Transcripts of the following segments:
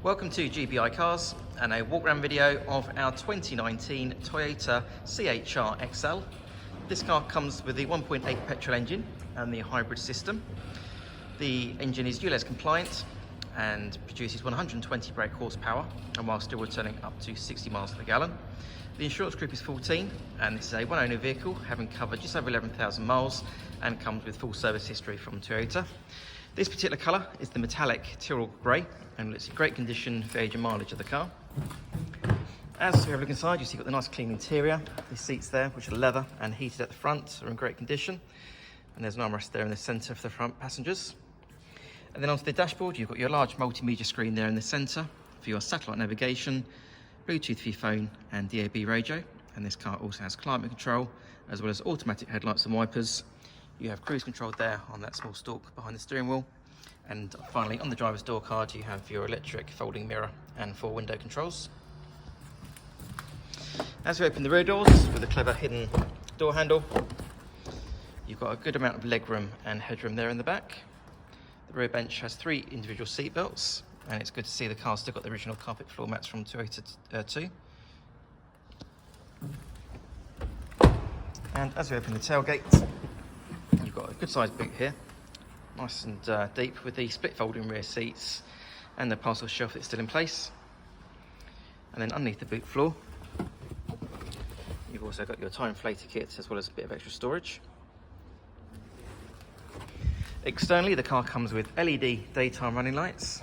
Welcome to GBI Cars and a walk around video of our 2019 Toyota C-HR Excel. This car comes with the 1.8 petrol engine and the hybrid system. The engine is ULEZ compliant and produces 120 brake horsepower, and while still returning up to 60 miles per gallon. The insurance group is 14, and this is a one owner vehicle having covered just over 11,000 miles and comes with full service history from Toyota. This particular colour is the metallic Tyrol Grey, and it's in great condition for age and mileage of the car. As we have a look inside, you see you've got the nice clean interior. The seats there, which are leather and heated at the front, are in great condition. And there's an armrest there in the centre for the front passengers. And then onto the dashboard, you've got your large multimedia screen there in the centre for your satellite navigation, Bluetooth for your phone and DAB radio. And this car also has climate control, as well as automatic headlights and wipers. You have cruise control there on that small stalk behind the steering wheel. And finally, on the driver's door card, you have your electric folding mirror and 4 window controls. As we open the rear doors with a clever hidden door handle, you've got a good amount of legroom and headroom there in the back. The rear bench has 3 individual seat belts, and it's good to see the car's still got the original carpet floor mats from Toyota 2. And as we open the tailgate, you've got a good sized boot here, nice and deep, with the split folding rear seats and the parcel shelf that's still in place. And then underneath the boot floor, you've also got your tire inflator kit as well as a bit of extra storage. Externally, the car comes with LED daytime running lights,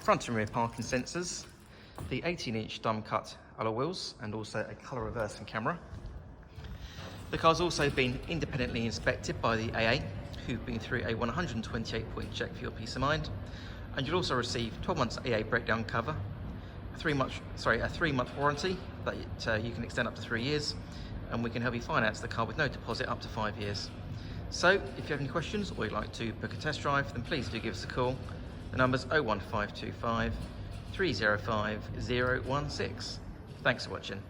front and rear parking sensors, the 18-inch diamond cut alloy wheels, and also a colour reversing camera. The car's also been independently inspected by the AA, who've been through a 128-point check for your peace of mind. And you'll also receive 12 months AA breakdown cover, a 3-month warranty that you can extend up to 3 years, and we can help you finance the car with no deposit up to 5 years. So if you have any questions or you'd like to book a test drive, then please do give us a call. The number's 01525 305 016. Thanks for watching.